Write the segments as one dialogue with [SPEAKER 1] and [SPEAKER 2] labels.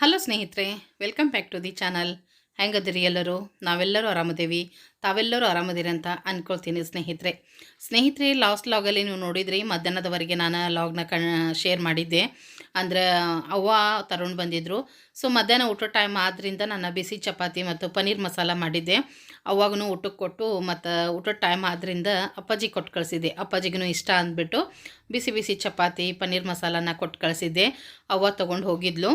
[SPEAKER 1] Hello ಸ್ನೇಹಿತರೆ, welcome back to the channel. ಹೆಂಗದಿರಿ ಎಲ್ಲರೂ? ನಾವೆಲ್ಲರೂ ಆರಾಮದೇವಿ, ತಾವೆಲ್ಲರೂ ಆರಾಮದಿರಿ ಅಂತ ಅಂದ್ಕೊಳ್ತೀನಿ ಸ್ನೇಹಿತರೆ. ಲಾಸ್ಟ್ ಲಾಗಲ್ಲಿ ನೀವು ನೋಡಿದ್ರಿ, ಮಧ್ಯಾಹ್ನದವರೆಗೆ ನಾನು ಲಾಗ್ನ ಶೇರ್ ಮಾಡಿದ್ದೆ. ಅಂದರೆ ಅವ್ವ ತರುಣ್ ಬಂದಿದ್ದರು. ಸೊ ಮಧ್ಯಾಹ್ನ ಊಟ ಟೈಮ್ ಆದ್ದರಿಂದ ನಾನು ಬಿಸಿ ಚಪಾತಿ ಮತ್ತು ಪನ್ನೀರ್ ಮಸಾಲ ಮಾಡಿದ್ದೆ. ಅವಾಗೂ ಊಟಕ್ಕೆ ಕೊಟ್ಟು ಮತ್ತು ಊಟದ ಟೈಮ್ ಆದ್ದರಿಂದ ಅಪ್ಪಾಜಿ ಕೊಟ್ಟು ಕಳಿಸಿದ್ದೆ. ಅಪ್ಪಾಜಿಗೂ ಇಷ್ಟ ಅಂದ್ಬಿಟ್ಟು ಬಿಸಿ ಬಿಸಿ ಚಪಾತಿ ಪನ್ನೀರ್ ಮಸಾಲಾನ ಕೊಟ್ಟು ಕಳಿಸಿದ್ದೆ. ಅವ್ವ ತೊಗೊಂಡು ಹೋಗಿದ್ಲು.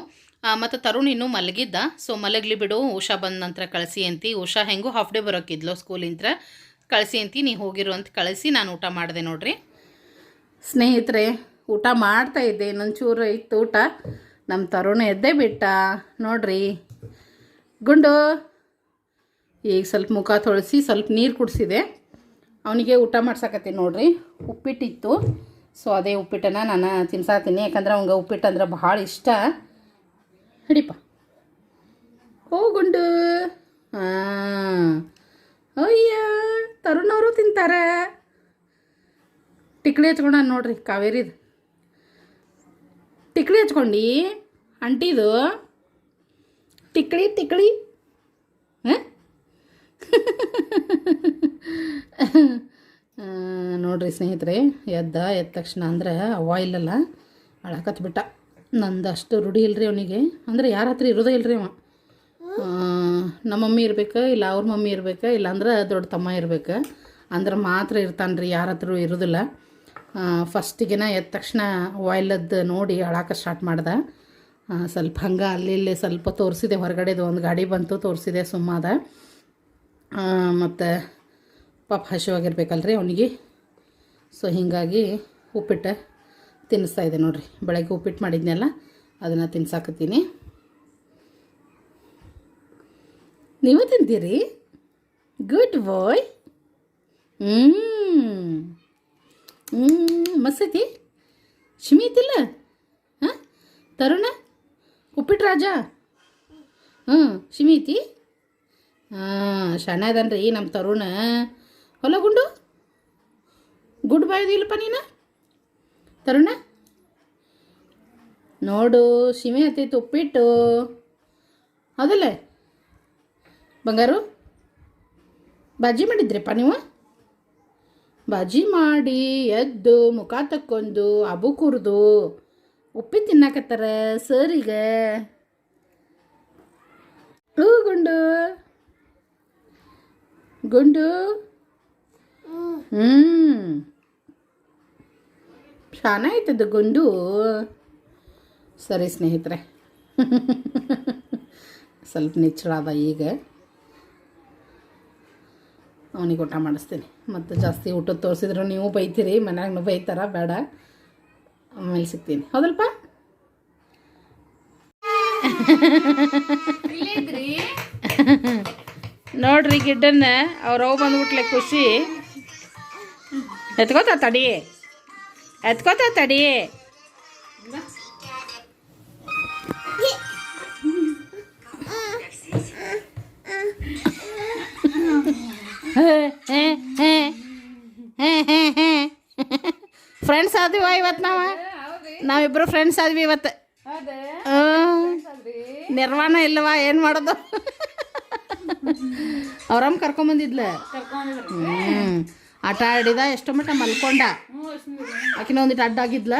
[SPEAKER 1] ಮತ್ತು ತರುಣ್ ಇನ್ನೂ ಮಲಗಿದ್ದ. ಸೊ ಮಲಗಲಿ ಬಿಡು, ಉಷಾ ಬಂದ ನಂತರ ಕಳಿಸಿ ಅಂತಿ. ಉಷಾ ಹೆಂಗೂ ಹಾಫ್ ಡೇ ಬರೋಕ್ಕಿದ್ಲು ಸ್ಕೂಲಿಂದ. ಕಳಿಸಿ ಅಂತಿ, ನೀ ಹೋಗಿರು ಅಂತ ಕಳಿಸಿ ನಾನು ಊಟ ಮಾಡಿದೆ ನೋಡ್ರಿ ಸ್ನೇಹಿತರೆ. ಊಟ ಮಾಡ್ತಾಯಿದ್ದೆ, ಇನ್ನೊಂಚೂರು ಇತ್ತು ಊಟ. ನಮ್ಮ ತರುಣ ಎದ್ದೇ ಬಿಟ್ಟ ನೋಡ್ರಿ. ಗುಂಡು ಈಗ ಸ್ವಲ್ಪ ಮುಖ ತೊಳಸಿ ಸ್ವಲ್ಪ ನೀರು ಕುಡಿಸಿದೆ. ಅವನಿಗೆ ಊಟ ಮಾಡ್ಸಕತ್ತೀನಿ ನೋಡ್ರಿ. ಉಪ್ಪಿಟ್ಟಿತ್ತು, ಸೊ ಅದೇ ಉಪ್ಪಿಟ್ಟನ್ನು ನಾನು ತಿನ್ಸಾತೀನಿ. ಯಾಕಂದ್ರೆ ಅವ್ನಿಗೆ ಉಪ್ಪಿಟ್ಟು ಅಂದ್ರೆ ಭಾಳ ಇಷ್ಟ. ಹಿಡಿಪ ಹೋಗುಂಡು. ಅಯ್ಯ, ತರುಣವರು ತಿಂತಾರೆ. ಟಿಕ್ಳಿ ಹಚ್ಕೊಂಡ ನೋಡ್ರಿ, ಕಾವೇರಿದು ಟಿಕ್ಳಿ ಹಚ್ಕೊಂಡು ಅಂಟಿದು ಟಿಕ್ಳಿ ಹಾಂ ನೋಡ್ರಿ ಸ್ನೇಹಿತರೆ. ಎದ್ದ ತಕ್ಷಣ ಅಂದ್ರೆ ಅವ್ವ ಇಲ್ಲಲ್ಲ, ಅಳಕತ್ಬಿಟ್ಟ. ನಂದು ಅಷ್ಟು ರೂಢಿ ಇಲ್ಲರಿ ಅವನಿಗೆ. ಅಂದರೆ ಯಾರ ಹತ್ರ ಇರೋದೇ ಇಲ್ಲರಿ ಅವ. ನಮ್ಮ ಮಮ್ಮಿ ಇರ್ಬೇಕು, ಇಲ್ಲ ಅವ್ರ ಮಮ್ಮಿ ಇರ್ಬೇಕು, ಇಲ್ಲಾಂದ್ರೆ ದೊಡ್ಡ ತಮ್ಮ ಇರ್ಬೇಕು, ಅಂದ್ರೆ ಮಾತ್ರ ಇರ್ತಾನೆ ರೀ. ಯಾರ ಹತ್ರ ಇರೋದಿಲ್ಲ. ಫಸ್ಟಿಗೆನ ಎದ್ದ ತಕ್ಷಣ ವಾಯ್ಲದ್ದು ನೋಡಿ ಅಳಾಕ ಸ್ಟಾರ್ಟ್ ಮಾಡ್ದೆ. ಸ್ವಲ್ಪ ಹಂಗೆ ಅಲ್ಲಿ ಇಲ್ಲಿ ಸ್ವಲ್ಪ ತೋರಿಸಿದೆ. ಹೊರಗಡೆದು ಒಂದು ಗಾಡಿ ಬಂತು, ತೋರಿಸಿದೆ, ಸುಮ್ಮದ. ಮತ್ತು ಪಾಪ ಹಸಿವಾಗಿರ್ಬೇಕಲ್ರಿ ಅವನಿಗೆ. ಸೊ ಹೀಗಾಗಿ ಉಪ್ಪಿಟ್ಟು ತಿನ್ನಿಸ್ತಾಯಿದ್ದೆ ನೋಡ್ರಿ. ಬೆಳಗ್ಗೆ ಉಪ್ಪಿಟ್ಟು ಮಾಡಿದ್ನಲ್ಲ, ಅದನ್ನು ತಿನ್ಸಾಕತ್ತೀನಿ. ನೀವು ತಿಂತೀರಿ? ಗುಡ್ ಬಾಯ್. ಮಸ್ತಿ ಶಿಮಿತಿಲ್ಲ? ಹಾಂ ತರುಣ ಉಪ್ಪಿಟ್ಟು ರಾಜ. ಶಿಮಿತಿ. ಶಾಣೆ ಅದನ್ರಿ ನಮ್ಮ ತರುಣ. ಹೊಲಗುಂಡು ಗುಡ್ ಬಾಯ್ ಇಲ್ಲಪ್ಪ ನೀನು ತರುಣ. ನೋಡು, ಶಿಮೆ ಹತ್ತೈತೆ ಉಪ್ಪಿಟ್ಟು. ಹೌದಲ್ಲ ಬಂಗಾರು? ಬಾಜಿ ಮಾಡಿದ್ರಿಪ್ಪ ನೀವು? ಬಾಜಿ ಮಾಡಿ ಎದ್ದು ಮುಖ ತಕ್ಕೊಂಡು ಅಬು ಕುರ್ದು ಉಪ್ಪಿಟ್ಟು ತಿನ್ನಾಕತ್ತಾರ ಸರಿಗೆ. ಗುಂಡು ಗುಂಡು. ಚೆನ್ನಾಯ್ತದ ಗುಂಡು. ಸರಿ ಸ್ನೇಹಿತರೆ, ಸ್ವಲ್ಪ ನಿಚ್ಚಳಾದ. ಈಗ ಅವನಿಗೆ ಊಟ ಮಾಡಿಸ್ತೀನಿ. ಮತ್ತು ಜಾಸ್ತಿ ಊಟದ ತೋರಿಸಿದ್ರು ನೀವು ಬೈತೀರಿ, ಮನ್ಯಾಗೂ ಬೈತಾರ, ಬೇಡ. ಆಮೇಲೆ ಸಿಗ್ತೀನಿ. ಹೌದಲ್ಪ? ನೋಡ್ರಿ ಗಿಡ್ಡನ್ನ ಅವ್ರವ್ ಬಂದ್ಬಿಟ್ಲೆ ಖುಷಿ. ಎತ್ಕೋತ ತಡಿ. ಫ್ರೆಂಡ್ಸ್ ಆದ್ವಿ ಇವತ್ತು. ನಾವಿಬ್ಬರು ಫ್ರೆಂಡ್ಸ್ ಆದ್ವಿ ಇವತ್ತು. ನಿರ್ವಾಣ ಇಲ್ಲವಾ, ಏನು ಮಾಡೋದು? ಅವ್ರಮ್ಮ ಕರ್ಕೊಂಬಂದಿದ್ಲ. ಆಟ ಆಡಿದ, ಎಷ್ಟೋ ಮಟ್ಟ ಮಲ್ಕೊಂಡ. ಆಕಿನ ಒಂದಿಟ್ಟು ಅಡ್ಡಾಗಿದ್ಲ.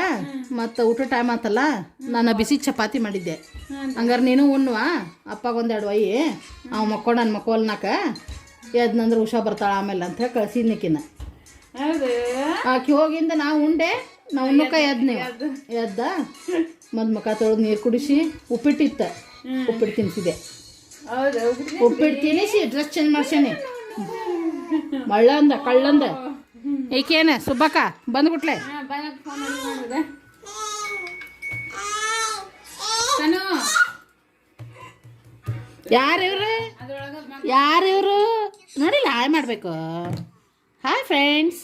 [SPEAKER 1] ಮತ್ತು ಊಟ ಟೈಮ್ ಆತಲ್ಲ, ನಾನು ಬಿಸಿ ಚಪಾತಿ ಮಾಡಿದ್ದೆ. ಹಂಗಾರೆ ನೀನು ಉಣ್ಣುವ. ಅಪ್ಪಗೊಂದೆರಡು ಒಯ್ಯಿ, ಅವ್ ಮಕ್ಕೊಂಡು ನನ್ನ ಮಕ್ಕವಲ್ನಾಕ ಎದ್ನಂದ್ರೆ ಉಷಾ ಬರ್ತಾಳ ಆಮೇಲೆ ಅಂತ ಹೇಳಿ ಕಳ್ಸಿದ್ನಕಿನ. ಆಕಿ ಹೋಗಿಂದ ನಾವು ಉಂಡೆ, ನಾವು ಉಣ್ಣುಕ ಎದ್ದ ಮತ್ತು ಮುಖ ತೊಳೆದು ನೀರು ಕುಡಿಸಿ ಉಪ್ಪಿಟ್ಟಿತ್ತ. ಉಪ್ಪಿಟ್ಟು ತಿನ್ನಿಸಿದೆ. ಉಪ್ಪಿಟ್ಟು ತಿನ್ನಿಸಿ ಡ್ರೆಸ್ ಚೇಂಜ್ ಮಾಡ್ಸೇನೆ. ಕಳ್ಳಂದ ಈಕೇನ ಸುಬ್ಬಕ್ಕ ಬಂದ್ಬಿಟ್ಲೆ. ಯಾರಿವ್ರು ನೋಡಿಲ್ಲ? ಹಾಯ್ ಮಾಡಬೇಕು. Hi friends.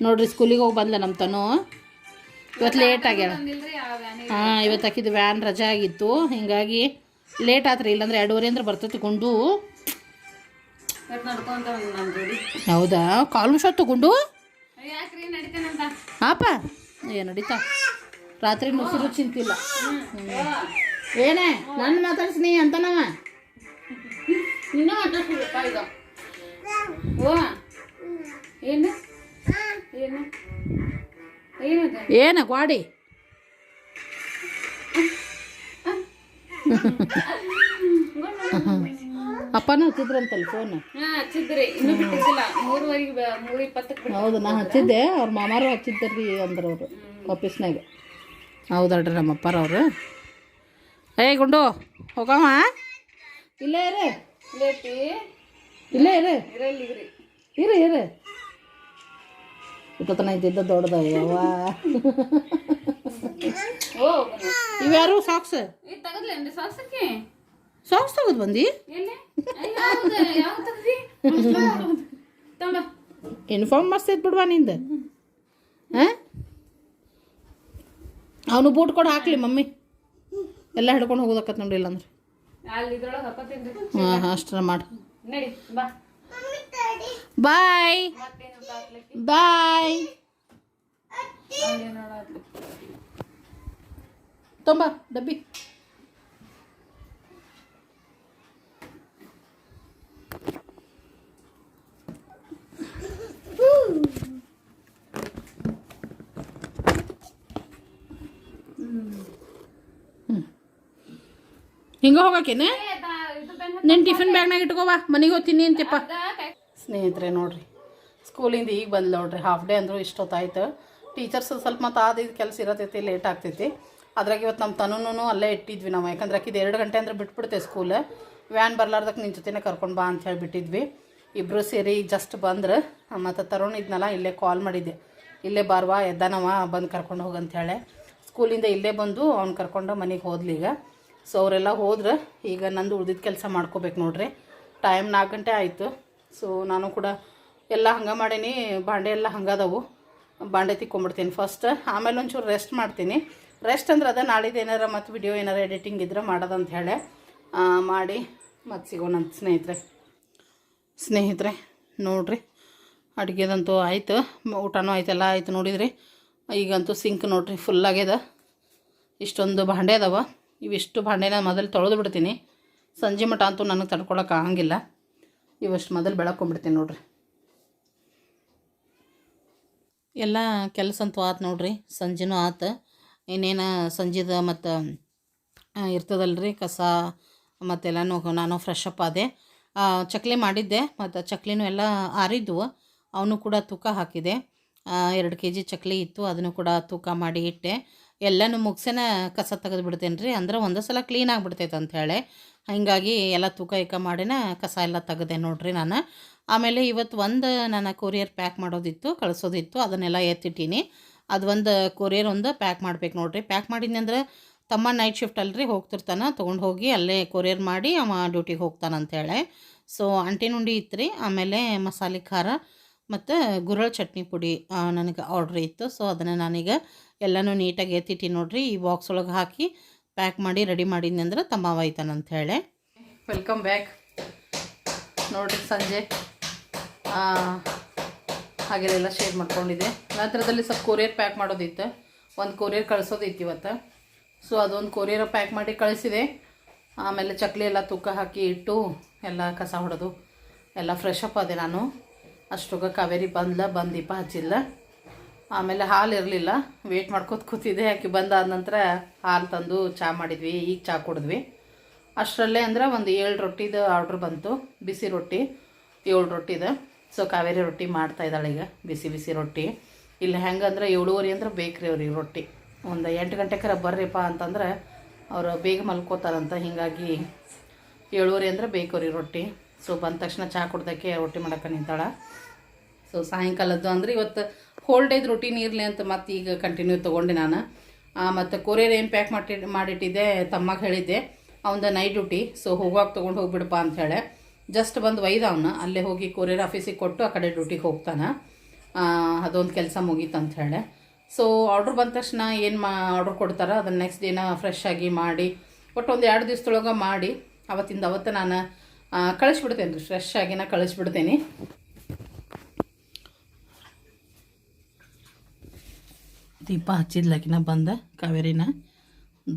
[SPEAKER 1] ನೋಡ್ರಿ, ಸ್ಕೂಲಿಗೆ ಹೋಗಿ ಬಂದ ನಮ್ಮ ತನು. ಇವತ್ತು ಲೇಟ್ ಆಗ್ಯಾಳ. ಇವತ್ತು ಹಾಕಿದ್ದು ವ್ಯಾನ್ ರಜೆ ಆಗಿತ್ತು, ಹೀಗಾಗಿ ಲೇಟ್ ಆತ್ರಿ. ಇಲ್ಲಾಂದ್ರೆ 2:30 ಅಂದ್ರೆ ಬರ್ತೈತಿ ಗುಂಡು. ಹೌದಾ? ಕಾಲು ಶೋ ತಗೊಂಡು ಹಾಪ ನಡೀತಾ ರಾತ್ರಿ ಮೊಸರು ಚಿಂತಿಲ್ಲ. ಏನೇ ನನ್ನ ಮಾತಾಡ್ಸ್ನಿ ಅಂತನವ ನಿನ್ನ ಮಾತಾಡ್ಸ್ಬಿಡಪ್ಪ ಈಗ. ಓ ಏನು ಏನು ಏನ ಗ್ವಾಡಿ ಅಪ್ಪನ ಹಚ್ಚಿದ್ರಂತಲ್ಲ ಫೋನ್. ಹೌದು ನಾ ಹಚ್ಚಿದ್ದೆ, ಅವ್ರ ಮಾಮಾರು ಹಚ್ಚಿದ್ದಾರ್ರಿ ಅಂದ್ರೆ ಅವರು ಆಫೀಸ್ನಾಗ. ಹೌದಲ್ರಿ ನಮ್ಮ ಅಪ್ಪಾರವ್ರು. ಗುಂಡು ಹೋಗಮ್ಮ, ಇಲ್ಲೇ ಇರು ಇಲ್ಲೇ ಇರು ಇರು ಇರು. ಇಪ್ಪತ್ತನ ಇದ್ದಿದ್ದ ದೊಡ್ಡದ ಯವ್ವ. ಇವ್ಯಾರು ಸಾಕ್ಸ್ ಸಾಕ್ಸ್ ತಗೋದು ಬಂದು ಯೂನಿಫಾರ್ಮ್ ಮಸ್ತ್ ಐತೆ ಬಿಡ್ವಾ ನಿಂದ. ಹಾಂ ಅವನು ಬೂಟ್ ಕೊಡು ಹಾಕ್ಲಿ ಮಮ್ಮಿ, ಎಲ್ಲ ಹಿಡ್ಕೊಂಡು ಹೋಗೋದಕ್ಕತ್ ನೋಡಿಲ್ಲ ಅಂದ್ರೆ. ಹಾಂ ಅಷ್ಟರ ಮಾಡು. ಬಾಯ್ ಬಾಯ್. ತೊಂಬ ಡಬ್ಬಿ. ಹಿಂಗೆ ಹೋಗಕ್ಕೇನೆ ನಿನ್ನ ಟಿಫಿನ್ ಬ್ಯಾಗ್ನಾಗ ಇಟ್ಕೋವಾ, ಮನೆಗೆ ಹೋಗ್ತೀನಿ ಅಂತಪ್ಪ. ಸ್ನೇಹಿತರೆ ನೋಡ್ರಿ, ಸ್ಕೂಲಿಂದ ಈಗ ಬಂದು ನೋಡ್ರಿ, ಹಾಫ್ ಡೇ ಅಂದರೂ ಇಷ್ಟೊತ್ತಾಯ್ತು. ಟೀಚರ್ಸ್ ಸ್ವಲ್ಪ ಮತ್ತು ಇದು ಕೆಲಸ ಇರತೈತಿ, ಲೇಟ್ ಆಗ್ತೈತಿ. ಅದ್ರಾಗ ಇವತ್ತು ನಮ್ಮ ತನೂ ಅಲ್ಲೇ ಇಟ್ಟಿದ್ವಿ ನಾವು, ಯಾಕಂದ್ರೆ ಆಕಿದು 2 ಗಂಟೆ ಅಂದ್ರೆ ಬಿಟ್ಬಿಡ್ತೇವೆ ಸ್ಕೂಲ್. ವ್ಯಾನ್ ಬರ್ಲಾರ್ದಕ್ಕೆ ನಿನ್ನ ಜೊತೆನೇ ಕರ್ಕೊಂಡು ಬಾ ಅಂತ ಹೇಳಿ ಬಿಟ್ಟಿದ್ವಿ. ಇಬ್ಬರು ಸೇರಿ ಜಸ್ಟ್ ಬಂದ್ರೆ, ಮತ್ತು ತರುಣ್ ಇದ್ನಲ್ಲ ಇಲ್ಲೇ ಕಾಲ್ ಮಾಡಿದ್ದೆ, ಇಲ್ಲೇ ಬಾರ್ವಾ ಎದ್ದಾನವ ಬಂದು ಕರ್ಕೊಂಡು ಹೋಗಂಥೇಳಿ. ಸ್ಕೂಲಿಂದ ಇಲ್ಲೇ ಬಂದು ಅವ್ನು ಕರ್ಕೊಂಡು ಮನೆಗೆ ಹೋದ್ಲಿ ಈಗ. ಸೊ ಅವರೆಲ್ಲ ಹೋದ್ರೆ ಈಗ ನಂದು ಉಳ್ದಿದ್ದ ಕೆಲಸ ಮಾಡ್ಕೋಬೇಕು ನೋಡ್ರಿ. ಟೈಮ್ 4 ಗಂಟೆ ಆಯಿತು. ಸೊ ನಾನು ಕೂಡ ಎಲ್ಲ ಹಂಗೆ ಮಾಡೀನಿ, ಬಾಂಡೆ ಎಲ್ಲ ಹಂಗದವು, ಬಾಂಡೆ ತಿಕ್ಕೊಂಬಿಡ್ತೀನಿ ಫಸ್ಟ್. ಆಮೇಲೆ ಒಂಚೂರು ರೆಸ್ಟ್ ಮಾಡ್ತೀನಿ. ರೆಸ್ಟ್ ಅಂದ್ರೆ ಅದ ನಾಳಿದ್ದು ಏನಾರ ಮತ್ತು ವಿಡಿಯೋ ಏನಾರು ಎಡಿಟಿಂಗ್ ಇದ್ರೆ ಮಾಡೋದಂತ ಹೇಳಿ ಮಾಡಿ ಮತ್ತು ಸಿಗೋಣಂತ ಸ್ನೇಹಿತರೆ ನೋಡಿರಿ. ಅಡುಗೆದಂತೂ ಆಯ್ತು, ಊಟನೂ ಆಯ್ತೆಲ್ಲ ಆಯ್ತು ನೋಡಿದ್ರಿ. ಈಗಂತೂ ಸಿಂಕ್ ನೋಡಿರಿ ಫುಲ್ ಆಗ್ಯದ. ಇಷ್ಟೊಂದು ಭಾಂಡೆ ಅದಾವ. ಇವಿಷ್ಟು ಭಾಂಡೆನ ಮೊದಲು ತೊಳೆದು ಬಿಡ್ತೀನಿ. ಸಂಜೆ ಮಟ ಅಂತೂ ನನಗೆ ತಡ್ಕೊಳಕ್ಕೆ ಆಗಂಗಿಲ್ಲ. ಇವಷ್ಟು ಮೊದಲು ಬೆಳಕೊಂಬಿಡ್ತೀನಿ ನೋಡಿರಿ. ಎಲ್ಲ ಕೆಲಸ ಅಂತೂ ಆತು ನೋಡಿರಿ, ಸಂಜೆನೂ ಆತು. ಇನ್ನೇನು ಸಂಜೆದ ಮತ್ತು ಇರ್ತದಲ್ರಿ ಕಸ ಮತ್ತೆಲ್ಲನೂ ನಾನು ಫ್ರೆಶ್ ಅಪ್ ಆದೆ. ಚಕ್ಲಿ ಮಾಡಿದ್ದೆ, ಮತ್ತು ಚಕ್ಲಿನೂ ಎಲ್ಲ ಆರಿದ್ವು, ಅವನು ಕೂಡ ತೂಕ ಹಾಕಿದೆ. 2 kg ಚಕ್ಲಿ ಇತ್ತು, ಅದನ್ನು ಕೂಡ ತೂಕ ಮಾಡಿ ಇಟ್ಟೆ. ಎಲ್ಲನೂ ಮುಗಿಸೇನ ಕಸ ತೆಗೆದು ಬಿಡ್ತೇನೆ ರೀ, ಅಂದ್ರೆ ಒಂದೇ ಸಲ ಕ್ಲೀನ್ ಆಗಿಬಿಡ್ತೈತೆ ಅಂಥೇಳಿ. ಹೀಗಾಗಿ ಎಲ್ಲ ತೂಕ ಮಾಡಿನ ಕಸ ಎಲ್ಲ ತೆಗೆದೆ ನೋಡಿರಿ ನಾನು. ಆಮೇಲೆ ಇವತ್ತು ನಾನು ಕೊರಿಯರ್ ಪ್ಯಾಕ್ ಮಾಡೋದಿತ್ತು, ಕಳಿಸೋದಿತ್ತು, ಅದನ್ನೆಲ್ಲ ಎತ್ತಿಟ್ಟೀನಿ. ಅದು ಕೊರಿಯರ್ ಪ್ಯಾಕ್ ಮಾಡ್ಬೇಕು ನೋಡಿರಿ. ಪ್ಯಾಕ್ ಮಾಡಿದ್ನಿ ಅಂದ್ರೆ ತಮ್ಮ ನೈಟ್ ಶಿಫ್ಟ್ ಅಲ್ರಿ ಹೋಗ್ತಿರ್ತಾನೆ, ತೊಗೊಂಡು ಹೋಗಿ ಅಲ್ಲೇ ಕೊರಿಯರ್ ಮಾಡಿ ಅವ ಡ್ಯೂಟಿಗೆ ಹೋಗ್ತಾನಂತೇಳಿ. ಸೊ ಅಂಟಿನ ಉಂಡೆ ಇತ್ತು ರೀ, ಆಮೇಲೆ ಮಸಾಲೆ ಖಾರ ಮತ್ತು ಗುರಳ್ ಚಟ್ನಿ ಪುಡಿ ನನಗೆ ಆರ್ಡ್ರ್ ಇತ್ತು. ಸೊ ಅದನ್ನು ನಾನೀಗ ಎಲ್ಲನೂ ನೀಟಾಗಿ ಎತ್ತಿಟ್ಟು ನೋಡಿರಿ, ಈ ಬಾಕ್ಸ್ ಒಳಗೆ ಹಾಕಿ ಪ್ಯಾಕ್ ಮಾಡಿ ರೆಡಿ ಮಾಡಿದ್ನಿ ಅಂದ್ರೆ ತಮ್ಮ ಒಯ್ತಾನಂತೇಳಿ. ವೆಲ್ಕಮ್ ಬ್ಯಾಕ್ ನೋಡಿರಿ. ಸಂಜೆ ಹಾಗೆಲ್ಲ ಶೇರ್ ಮಾಡ್ಕೊಂಡಿದ್ದೆ. ನಂತರದಲ್ಲಿ ಸ್ವಲ್ಪ ಕೊರಿಯರ್ ಪ್ಯಾಕ್ ಮಾಡೋದಿತ್ತು, ಒಂದು ಕೊರಿಯರ್ ಕಳಿಸೋದಿತ್ತು ಇವತ್ತು. ಸೊ ಅದೊಂದು ಕೊರಿಯರ್ ಪ್ಯಾಕ್ ಮಾಡಿ ಕಳಿಸಿದೆ. ಆಮೇಲೆ ಚಕ್ಲಿ ಎಲ್ಲ ತೂಕ ಹಾಕಿ ಇಟ್ಟು ಎಲ್ಲ ಕಸ ಹೊಡೆದು ಎಲ್ಲ ಫ್ರೆಶ್ ಅಪ್ ಆದೆ ನಾನು. ಅಷ್ಟೊಗ ಕಾವೇರಿ ಬಂದು ದೀಪ ಹಚ್ಚಿಲ್ಲ. ಆಮೇಲೆ ಹಾಲು ಇರಲಿಲ್ಲ, ವೇಟ್ ಮಾಡ್ಕೊತ ಕೂತಿದ್ದೆ. ಆಕೆ ಬಂದಾದ ನಂತರ ಹಾಲು ತಂದು ಚಹಾ ಮಾಡಿದ್ವಿ, ಈಗ ಚಹಾ ಕುಡಿದ್ವಿ. ಅಷ್ಟರಲ್ಲೇ ಅಂದ್ರೆ ಒಂದು 7 ರೊಟ್ಟಿದು ಆರ್ಡ್ರ್ ಬಂತು, ಬಿಸಿ ರೊಟ್ಟಿ 7 ರೊಟ್ಟಿದು. ಸೊ ಕಾವೇರಿ ರೊಟ್ಟಿ ಮಾಡ್ತಾಯಿದ್ದಾಳೆ ಈಗ, ಬಿಸಿ ಬಿಸಿ ರೊಟ್ಟಿ. ಇಲ್ಲಿ ಹೆಂಗಂದ್ರೆ 7:30 ಅಂದ್ರೆ ಬೇಕ್ರಿ ಅವ್ರಿಗೆ ರೊಟ್ಟಿ. ಒಂದು 8 ಗಂಟೆಕರ ಬರ್ರಿಪ್ಪ ಅಂತಂದ್ರೆ ಅವರು ಬೇಗ ಮಲ್ಕೋತಾರಂತ, ಹೀಗಾಗಿ 7:30 ಅಂದ್ರೆ ಬೇಕವ್ರಿಗೆ ರೊಟ್ಟಿ. ಸೊ ಬಂದ ತಕ್ಷಣ ಚಹಾ ಕುಡ್ದಕ್ಕೆ ರೊಟ್ಟಿ ಮಾಡೋಕೆ ನಿಂತಾಳೆ. ಸೊ ಸಾಯಂಕಾಲದ್ದು ಅಂದರೆ ಇವತ್ತು ಹೋಲ್ ಡೇದು ರೊಟೀನ್ ಇರಲಿ ಅಂತ ಮತ್ತೆ ಈಗ ಕಂಟಿನ್ಯೂ ತೊಗೊಂಡೆ ನಾನು. ಮತ್ತು ಕೊರಿಯರ್ ಏನು ಪ್ಯಾಕ್ ಮಾಡಿಟ್ಟಿದ್ದೆ ತಮ್ಮಗೆ ಹೇಳಿದ್ದೆ, ಅವನದು ನೈಟ್ ಡ್ಯೂಟಿ. ಸೊ ಹೋಗುವಾಗ ತೊಗೊಂಡು ಹೋಗ್ಬಿಡಪ್ಪ ಅಂಥೇಳಿ ಜಸ್ಟ್ ಬಂದು ಒಯ್ದ ಅವನ್ನ. ಅಲ್ಲೇ ಹೋಗಿ ಕೊರಿಯರ್ ಆಫೀಸಿಗೆ ಕೊಟ್ಟು ಆ ಕಡೆ ಡ್ಯೂಟಿಗೆ ಹೋಗ್ತಾನೆ. ಅದೊಂದು ಕೆಲಸ ಮುಗೀತು ಅಂಥೇಳಿ. ಸೊ ಆರ್ಡ್ರ್ ಬಂದ ತಕ್ಷಣ ಏನು ಆರ್ಡ್ರ್ ಕೊಡ್ತಾರೆ ಅದನ್ನು ನೆಕ್ಸ್ಟ್ ದಿನ ಫ್ರೆಶ್ ಆಗಿ ಮಾಡಿ ಒಟ್ಟು ಒಂದು 2 ದಿವಸದೊಳಗೆ ಮಾಡಿ ಅವತ್ತಿಂದ ಅವತ್ತು ನಾನು ಕಳಿಸ್ಬಿಡ್ತೇನೆ ರೀ, ಫ್ರೆಶ್ ಆಗಿನ ದೀಪ ಹಚ್ಚಿದ್ಲಕಿನ ಬಂದ ಕಾವೇರಿನ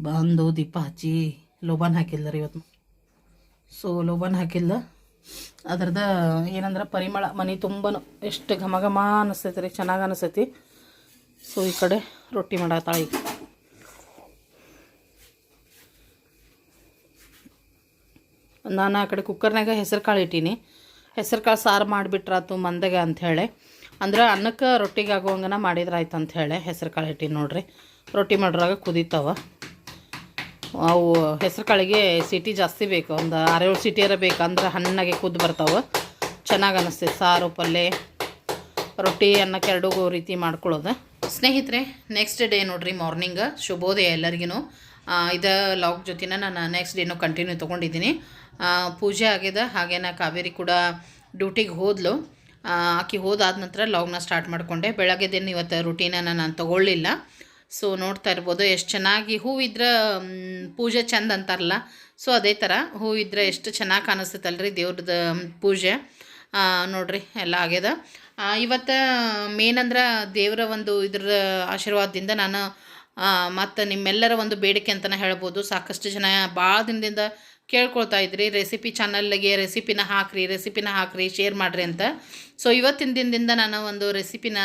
[SPEAKER 1] ಬಂದು ದೀಪ ಹಚ್ಚಿ ಲೋಬಾನ್ ಹಾಕಿಲ್ಲ ರೀ ಇವತ್ತು. ಸೊ ಲೋಬಾನ್ ಹಾಕಿಲ್ಲ, ಅದ್ರದ್ದು ಏನಂದ್ರೆ ಪರಿಮಳ ಮನೆ ತುಂಬ ಎಷ್ಟು ಘಮ ಘಮ ಅನ್ನಿಸ್ತೈತೆ ರೀ, ಚೆನ್ನಾಗಿ ಅನಿಸ್ತೈತಿ. ಸೊ ಈ ಕಡೆ ರೊಟ್ಟಿ ಮಾಡತ್ತಾಳೆ. ಈಗ ನಾನು ಆ ಕಡೆ ಕುಕ್ಕರ್ನಾಗ ಹೆಸರು ಕಾಳು ಇಟ್ಟೀನಿ. ಹೆಸರು ಕಾಳು ಸಾರು ಮಾಡಿಬಿಟ್ರಾತು ಮಂದಗೆ ಅಂಥೇಳಿ, ಅಂದ್ರೆ ಅನ್ನಕ್ಕೆ ರೊಟ್ಟಿಗೆ ಆಗುವಂಗನ ಮಾಡಿದ್ರೆ ಆಯ್ತು ಅಂಥೇಳಿ ಹೆಸರು ಕಾಳು ಇಟ್ಟೀನಿ ನೋಡ್ರಿ. ರೊಟ್ಟಿ ಮಾಡೋರಾಗ ಕುದೀತಾವ ಅವು. ಹೆಸರು ಕಾಳಿಗೆ ಸಿಟಿ ಜಾಸ್ತಿ ಬೇಕು, ಒಂದು 6-7 ಸಿಟಿಯರ ಬೇಕು, ಅಂದ್ರೆ ಹಣ್ಣಾಗೆ ಕುದ್ದು ಬರ್ತಾವೆ, ಚೆನ್ನಾಗಿ ಅನ್ನಿಸ್ತೈತೆ. ಸಾರು ಪಲ್ಯ ರೊಟ್ಟಿ ಅನ್ನಕ್ಕೆ ಎರಡೂ ರೀತಿ ಮಾಡ್ಕೊಳ್ಳೋದು. ಸ್ನೇಹಿತರೆ, ನೆಕ್ಸ್ಟ್ ಡೇ ನೋಡ್ರಿ ಮಾರ್ನಿಂಗ್. ಶುಭೋದಯ ಎಲ್ಲರಿಗೂ. ಇದು ಲಾಗ್ ಜೊತೆನ ನಾನು ನೆಕ್ಸ್ಟ್ ಡೇನೂ ಕಂಟಿನ್ಯೂ ತೊಗೊಂಡಿದ್ದೀನಿ. ಪೂಜೆ ಆಗ್ಯದ, ಹಾಗೇನ ಕಾವೇರಿ ಕೂಡ ಡ್ಯೂಟಿಗೆ ಹೋದ್ಲು. ಆಕೆ ಹೋದಾದ ನಂತರ ಲಾಗ್ನ ಸ್ಟಾರ್ಟ್ ಮಾಡಿಕೊಂಡೆ. ಬೆಳಗ್ಗೆದೇನು ಇವತ್ತು ರುಟೀನನ್ನು ನಾನು ತೊಗೊಳ್ಳಿಲ್ಲ. ಸೊ ನೋಡ್ತಾ ಇರ್ಬೋದು ಎಷ್ಟು ಚೆನ್ನಾಗಿ ಹೂವಿದ್ರೆ ಪೂಜೆ ಚೆಂದ ಅಂತಾರಲ್ಲ, ಸೊ ಅದೇ ಥರ ಹೂವಿದ್ರೆ ಎಷ್ಟು ಚೆನ್ನಾಗಿ ಕಾಣಿಸ್ತೈತಲ್ರಿ ದೇವ್ರದ್ದು ಪೂಜೆ. ನೋಡ್ರಿ ಎಲ್ಲ ಆಗ್ಯದ. ಇವತ್ತು ಮೇನ್ ಅಂದ್ರೆ ದೇವರ ಒಂದು ಇದ್ರ ಆಶೀರ್ವಾದದಿಂದ ನಾನು ಮತ್ತು ನಿಮ್ಮೆಲ್ಲರ ಒಂದು ಬೇಡಿಕೆ ಅಂತಲೇ ಹೇಳ್ಬೋದು. ಸಾಕಷ್ಟು ಜನ ಭಾಳ ದಿನದಿಂದ ಕೇಳ್ಕೊಳ್ತಾ ಇದ್ರಿ, ರೆಸಿಪಿ ಚಾನಲ್ಗೆ ರೆಸಿಪಿನ ಹಾಕ್ರಿ, ಶೇರ್ ಮಾಡಿರಿ ಅಂತ. ಸೊ ಇವತ್ತಿನ ದಿನದಿಂದ ನಾನು ಒಂದು ರೆಸಿಪಿನ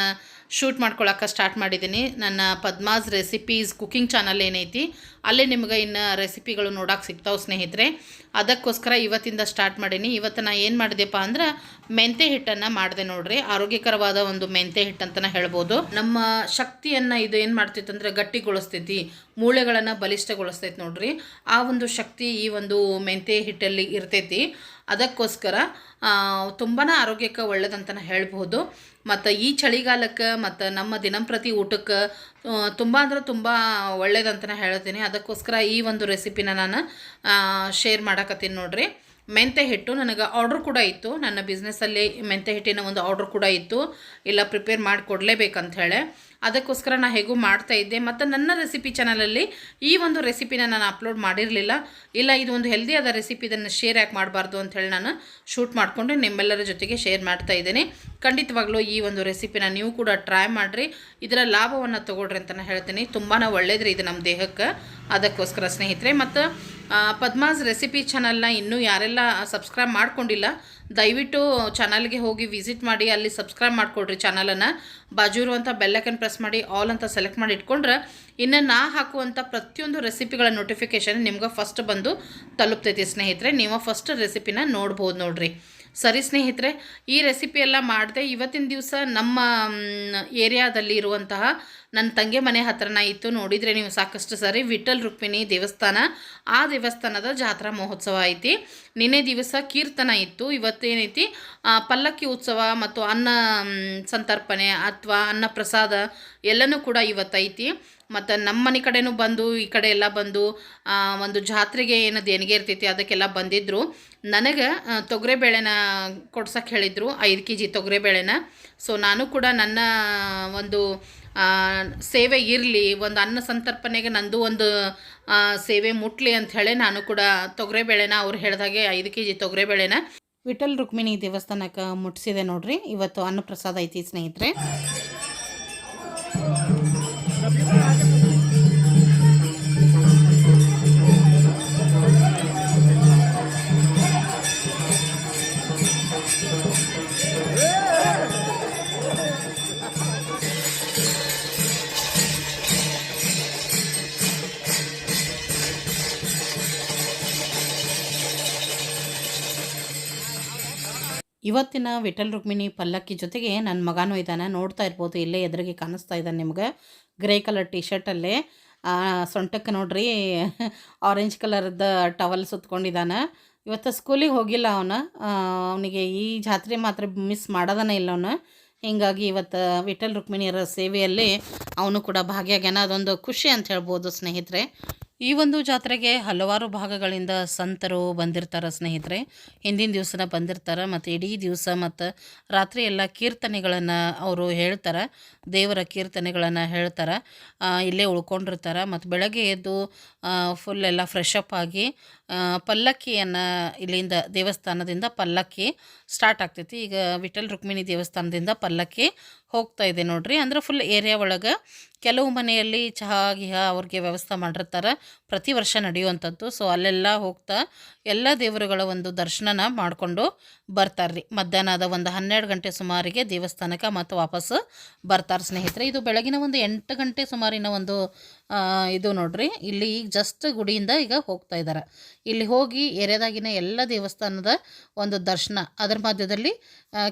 [SPEAKER 1] ಶೂಟ್ ಮಾಡ್ಕೊಳಕ್ಕೆ ಸ್ಟಾರ್ಟ್ ಮಾಡಿದ್ದೀನಿ. ನನ್ನ ಪದ್ಮಾಸ್ ರೆಸಿಪೀಸ್ ಕುಕಿಂಗ್ ಚಾನಲ್ ಏನೈತಿ ಅಲ್ಲೇ ನಿಮ್ಗೆ ಇನ್ನು ರೆಸಿಪಿಗಳು ನೋಡೋಕೆ ಸಿಗ್ತಾವೆ ಸ್ನೇಹಿತರೆ. ಅದಕ್ಕೋಸ್ಕರ ಇವತ್ತಿಂದ ಸ್ಟಾರ್ಟ್ ಮಾಡೀನಿ. ಇವತ್ತು ನಾನು ಏನು ಮಾಡಿದೆಪ್ಪ ಅಂದ್ರೆ ಮೆಂತ್ಯ ಹಿಟ್ಟನ್ನು ಮಾಡಿದೆ ನೋಡ್ರಿ. ಆರೋಗ್ಯಕರವಾದ ಒಂದು ಮೆಂತ್ಯ ಹಿಟ್ಟು ಅಂತಲೇ ಹೇಳ್ಬೋದು. ನಮ್ಮ ಶಕ್ತಿಯನ್ನು ಇದು ಏನು ಮಾಡ್ತೈತೆ ಅಂದರೆ ಗಟ್ಟಿಗೊಳಿಸ್ತೈತಿ, ಮೂಳೆಗಳನ್ನು ಬಲಿಷ್ಠಗೊಳಿಸ್ತೈತಿ ನೋಡ್ರಿ. ಆ ಒಂದು ಶಕ್ತಿ ಈ ಒಂದು ಮೆಂತ್ಯ ಹಿಟ್ಟಲ್ಲಿ ಇರ್ತೈತಿ. ಅದಕ್ಕೋಸ್ಕರ ತುಂಬಾ ಆರೋಗ್ಯಕ್ಕೆ ಒಳ್ಳೆಯದಂತಲೇ ಹೇಳ್ಬೋದು. ಮತ್ತು ಈ ಚಳಿಗಾಲಕ್ಕೆ ಮತ್ತು ನಮ್ಮ ದಿನಂಪ್ರತಿ ಊಟಕ್ಕೆ ತುಂಬ ಅಂದ್ರೆ ತುಂಬ ಒಳ್ಳೇದಂತಲೇ ಹೇಳ್ತೀನಿ. ಅದಕ್ಕೋಸ್ಕರ ಈ ಒಂದು ರೆಸಿಪಿನ ನಾನು ಶೇರ್ ಮಾಡಕತ್ತೀನಿ ನೋಡ್ರಿ. ಮೆಂತ್ಯ ಹಿಟ್ಟು ನನಗೆ ಆರ್ಡ್ರ್ ಕೂಡ ಇತ್ತು, ನನ್ನ ಬಿಸ್ನೆಸ್ಸಲ್ಲಿ ಮೆಂತ್ಯ ಹಿಟ್ಟಿನ ಒಂದು ಆರ್ಡ್ರ್ ಕೂಡ ಇತ್ತು, ಇಲ್ಲ ಪ್ರಿಪೇರ್ ಮಾಡಿ ಕೊಡಲೇಬೇಕಂತ ಹೇಳಿ. ಅದಕ್ಕೋಸ್ಕರ ನಾನು ಹೇಗೂ ಮಾಡ್ತಾಯಿದ್ದೆ. ಮತ್ತು ನನ್ನ ರೆಸಿಪಿ ಚಾನಲಲ್ಲಿ ಈ ಒಂದು ರೆಸಿಪಿನ ನಾನು ಅಪ್ಲೋಡ್ ಮಾಡಿರಲಿಲ್ಲ. ಇಲ್ಲ ಇದು ಒಂದು ಹೆಲ್ದಿ ಆದ ರೆಸಿಪಿ, ಇದನ್ನು ಶೇರ್ ಯಾಕೆ ಮಾಡಬಾರ್ದು ಅಂಥೇಳಿ ನಾನು ಶೂಟ್ ಮಾಡಿಕೊಂಡು ನಿಮ್ಮೆಲ್ಲರ ಜೊತೆಗೆ ಶೇರ್ ಮಾಡ್ತಾಯಿದ್ದೀನಿ. ಖಂಡಿತವಾಗ್ಲೂ ಈ ಒಂದು ರೆಸಿಪಿನ ನೀವು ಕೂಡ ಟ್ರೈ ಮಾಡಿರಿ, ಇದರ ಲಾಭವನ್ನು ತೊಗೊಳ್ರಿ ಅಂತಲೇ ಹೇಳ್ತೀನಿ. ತುಂಬಾ ಒಳ್ಳೇದ್ರಿ ಇದು ನಮ್ಮ ದೇಹಕ್ಕೆ. ಅದಕ್ಕೋಸ್ಕರ ಸ್ನೇಹಿತರೆ, ಮತ್ತು ಪದ್ಮಾಸ್ ರೆಸಿಪಿ ಚಾನಲ್ನ ಇನ್ನೂ ಯಾರೆಲ್ಲ ಸಬ್ಸ್ಕ್ರೈಬ್ ಮಾಡ್ಕೊಂಡಿಲ್ಲ ದಯವಿಟ್ಟು ಚಾನಲ್ಗೆ ಹೋಗಿ ವಿಸಿಟ್ ಮಾಡಿ, ಅಲ್ಲಿ ಸಬ್ಸ್ಕ್ರೈಬ್ ಮಾಡಿಕೊಡ್ರಿ ಚಾನಲನ್ನು. ಬಾಜು ಇರುವಂಥ ಬೆಲ್ಲೈಕನ್ ಪ್ರೆಸ್ ಮಾಡಿ ಆಲ್ ಅಂತ ಸೆಲೆಕ್ಟ್ ಮಾಡಿ ಇಟ್ಕೊಂಡ್ರೆ ಇನ್ನು ನಾ ಹಾಕುವಂಥ ಪ್ರತಿಯೊಂದು ರೆಸಿಪಿಗಳ ನೋಟಿಫಿಕೇಷನ್ ನಿಮ್ಗೆ ಫಸ್ಟ್ ಬಂದು ತಲುಪ್ತೈತಿ ಸ್ನೇಹಿತರೆ. ನೀವು ಫಸ್ಟ್ ರೆಸಿಪಿನ ನೋಡ್ಬೋದು ನೋಡ್ರಿ. ಸರಿ ಸ್ನೇಹಿತರೆ, ಈ ರೆಸಿಪಿ ಎಲ್ಲ ಮಾಡಿದೆ. ಇವತ್ತಿನ ದಿವಸ ನಮ್ಮ ಏರಿಯಾದಲ್ಲಿ ಇರುವಂತಹ ನನ್ನ ತಂಗಿ ಮನೆ ಹತ್ರನ ಇತ್ತು, ನೋಡಿದರೆ ನೀವು ಸಾಕಷ್ಟು ಸರಿ. ವಿಠಲ್ ರುಕ್ಮಿಣಿ ದೇವಸ್ಥಾನ, ಆ ದೇವಸ್ಥಾನದ ಜಾತ್ರಾ ಮಹೋತ್ಸವ ಐತಿ. ನಿನ್ನೆ ದಿವಸ ಕೀರ್ತನ ಇತ್ತು. ಇವತ್ತೇನೈತಿ ಪಲ್ಲಕ್ಕಿ ಉತ್ಸವ ಮತ್ತು ಅನ್ನ ಸಂತರ್ಪಣೆ ಅಥವಾ ಅನ್ನ ಪ್ರಸಾದ ಎಲ್ಲನೂ ಕೂಡ ಇವತ್ತೈತಿ. ಮತ್ತು ನಮ್ಮ ಮನೆ ಕಡೆನೂ ಬಂದು ಈ ಕಡೆ ಎಲ್ಲ ಬಂದು ಒಂದು ಜಾತ್ರೆಗೆ ಏನು ದೇಣಿಗೆ ಇರ್ತೈತಿ ಅದಕ್ಕೆಲ್ಲ ಬಂದಿದ್ದರು. ನನಗೆ ತೊಗರಿಬೇಳೆನ ಕೊಡ್ಸಕ್ಕೆ ಹೇಳಿದರು, 5 kg ತೊಗರಿಬೇಳೆನ. ಸೊ ನಾನು ಕೂಡ ನನ್ನ ಒಂದು ಸೇವೆ ಇರಲಿ, ಒಂದು ಅನ್ನ ಸಂತರ್ಪಣೆಗೆ ನಂದು ಒಂದು ಸೇವೆ ಮುಟ್ಲಿ ಅಂತ ಹೇಳಿ ನಾನು ಕೂಡ ತೊಗರಿಬೇಳೆನ ಅವ್ರು ಹೇಳಿದಾಗೆ 5 kg ತೊಗರಿಬೇಳೆನ ವಿಠಲ್ ರುಕ್ಮಿಣಿ ದೇವಸ್ಥಾನಕ್ಕೆ ಮುಟ್ಟಿಸಿದೆ ನೋಡ್ರಿ. ಇವತ್ತು ಅನ್ನಪ್ರಸಾದ ಐತಿ ಸ್ನೇಹಿತರೆ. ಇವತ್ತಿನ ವಿಠಲ್ ರುಕ್ಮಿಣಿ ಪಲ್ಲಕ್ಕಿ ಜೊತೆಗೆ ನನ್ನ ಮಗನೂ ಇದ್ದಾನೆ, ನೋಡ್ತಾ ಇರ್ಬೋದು, ಇಲ್ಲೇ ಎದುರಿಗೆ ಕಾಣಿಸ್ತಾ ಇದ್ದಾನೆ ನಿಮ್ಗೆ. ಗ್ರೇ ಕಲರ್ ಟಿ ಶರ್ಟಲ್ಲೇ ಸೊಂಟಕ್ಕೆ ನೋಡ್ರಿ ಆರೆಂಜ್ ಕಲರ್ದ ಟವಲ್ ಸುತ್ಕೊಂಡಿದ್ದಾನೆ. ಇವತ್ತು ಸ್ಕೂಲಿಗೆ ಹೋಗಿಲ್ಲ ಅವನಿಗೆ ಈ ಜಾತ್ರೆ ಮಾತ್ರ ಮಿಸ್ ಮಾಡೋದನೇ ಇಲ್ಲ ಅವನು. ಹೀಗಾಗಿ ಇವತ್ತು ವಿಠಲ್ ರುಕ್ಮಿಣಿಯರ ಸೇವೆಯಲ್ಲಿ ಅವನು ಕೂಡ ಭಾಗಿಯಾಗ್ಯಾನ. ಅದೊಂದು ಖುಷಿ ಅಂತ ಹೇಳ್ಬೋದು ಸ್ನೇಹಿತರೆ. ಈ ಒಂದು ಜಾತ್ರೆಗೆ ಹಲವಾರು ಭಾಗಗಳಿಂದ ಸಂತರು ಬಂದಿರ್ತಾರೆ ಸ್ನೇಹಿತರೆ. ಹಿಂದಿನ ದಿವಸನ ಬಂದಿರ್ತಾರೆ ಮತ್ತು ಇಡೀ ದಿವಸ ಮತ್ತು ರಾತ್ರಿ ಎಲ್ಲ ಕೀರ್ತನೆಗಳನ್ನು ಅವರು ಹೇಳ್ತಾರೆ, ದೇವರ ಕೀರ್ತನೆಗಳನ್ನು ಹೇಳ್ತಾರೆ, ಇಲ್ಲೇ ಉಳ್ಕೊಂಡಿರ್ತಾರೆ. ಮತ್ತು ಬೆಳಗ್ಗೆ ಎದ್ದು ಫುಲ್ ಎಲ್ಲ ಫ್ರೆಶ್ ಅಪ್ ಆಗಿ ಪಲ್ಲಕ್ಕಿಯನ್ನು ಇಲ್ಲಿಂದ ದೇವಸ್ಥಾನದಿಂದ ಪಲ್ಲಕ್ಕಿ ಸ್ಟಾರ್ಟ್ ಆಗ್ತೈತಿ. ಈಗ ವಿಠಲ್ ರುಕ್ಮಿಣಿ ದೇವಸ್ಥಾನದಿಂದ ಪಲ್ಲಕ್ಕಿ ಹೋಗ್ತಾ ಇದೆ ನೋಡ್ರಿ. ಅಂದ್ರೆ ಫುಲ್ ಏರಿಯಾ ಒಳಗೆ ಕೆಲವು ಮನೆಯಲ್ಲಿ ಚಹಾ ಗಿಹಾ ಅವ್ರಿಗೆ ವ್ಯವಸ್ಥೆ ಮಾಡಿರ್ತಾರೆ, ಪ್ರತಿ ವರ್ಷ ನಡೆಯುವಂಥದ್ದು. ಸೊ ಅಲ್ಲೆಲ್ಲ ಹೋಗ್ತಾ ಎಲ್ಲ ದೇವರುಗಳ ಒಂದು ದರ್ಶನನ ಮಾಡಿಕೊಂಡು ಬರ್ತಾರೆ ರೀ. ಮಧ್ಯಾಹ್ನದ ಒಂದು 12 ಗಂಟೆ ಸುಮಾರಿಗೆ ದೇವಸ್ಥಾನಕ್ಕೆ ಮತ್ತು ವಾಪಸ್ಸು ಬರ್ತಾರೆ ಸ್ನೇಹಿತರೆ. ಇದು ಬೆಳಗಿನ ಒಂದು 8 ಗಂಟೆ ಸುಮಾರಿನ ಒಂದು ಇದು ನೋಡ್ರಿ. ಇಲ್ಲಿ ಈಗ ಜಸ್ಟ್ ಗುಡಿಯಿಂದ ಈಗ ಹೋಗ್ತಾ ಇದ್ದಾರೆ. ಇಲ್ಲಿ ಹೋಗಿ ಏರಿಯಾದಾಗಿನ ಎಲ್ಲ ದೇವಸ್ಥಾನದ ಒಂದು ದರ್ಶನ, ಅದರ ಮಧ್ಯದಲ್ಲಿ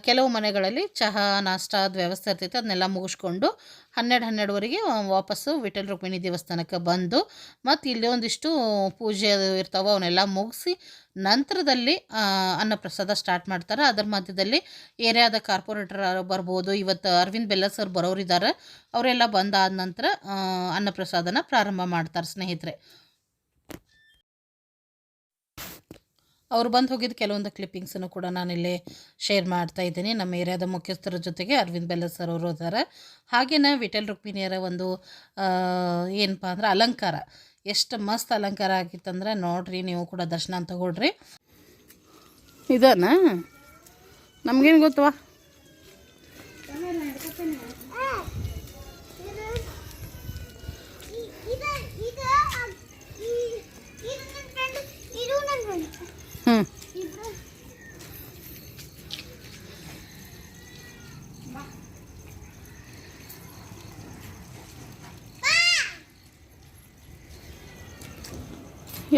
[SPEAKER 1] ಕೆಲವು ಮನೆಗಳಲ್ಲಿ ಚಹಾ ನಾಷ್ಟಾದ ವ್ಯವಸ್ಥೆ ಇರ್ತೈತೆ, ಅದನ್ನೆಲ್ಲ ಮುಗಿಸ್ಕೊಂಡು 12-12ವರೆಗೆ ವಾಪಸ್ಸು ವಿಠ್ಠಲ ರುಕ್ಮಿಣಿ ದೇವಸ್ಥಾನಕ್ಕೆ ಬಂದು ಮತ್ತು ಇಲ್ಲಿ ಒಂದಿಷ್ಟು ಪೂಜೆ ಇರ್ತಾವೆ, ಅವನ್ನೆಲ್ಲ ಮುಗಿಸಿ ನಂತರದಲ್ಲಿ ಅನ್ನಪ್ರಸಾದ ಸ್ಟಾರ್ಟ್ ಮಾಡ್ತಾರೆ. ಅದರ ಮಧ್ಯದಲ್ಲಿ ಏರಿಯಾದ ಕಾರ್ಪೊರೇಟರ್ ಬರ್ಬೋದು, ಇವತ್ತು ಅರವಿಂದ್ ಬೆಲ್ಲ ಸರ್ ಬರೋರಿದ್ದಾರೆ, ಅವರೆಲ್ಲ ಬಂದಾದ ನಂತರ ಅನ್ನಪ್ರಸಾದನ ಪ್ರಾರಂಭ ಮಾಡ್ತಾರೆ ಸ್ನೇಹಿತರೆ. ಅವ್ರು ಬಂದು ಹೋಗಿದ್ದು ಕೆಲವೊಂದು ಕ್ಲಿಪ್ಪಿಂಗ್ಸನ್ನು ಕೂಡ ನಾನಿಲ್ಲಿ ಶೇರ್ ಮಾಡ್ತಾ ಇದ್ದೀನಿ. ನಮ್ಮ ಏರಿಯಾದ ಮುಖ್ಯಸ್ಥರ ಜೊತೆಗೆ ಅರವಿಂದ್ ಬೆಲ್ಲ ಸರ್ ಅವರು ಇದ್ದಾರೆ. ಹಾಗೆಯೇ ವಿಠ್ಠಲ ರುಕ್ಮಿಣಿಯರ ಒಂದು ಏನಪ್ಪ ಅಂದ್ರೆ ಅಲಂಕಾರ ಎಷ್ಟು ಮಸ್ತ್ ಅಲಂಕಾರ ಆಗಿತ್ತಂದ್ರೆ ನೋಡ್ರಿ, ನೀವು ಕೂಡ ದರ್ಶನ ತಗೊಳ್ರಿ. ಇದನ್ನ ನಮಗೇನು ಗೊತ್ತವಾ?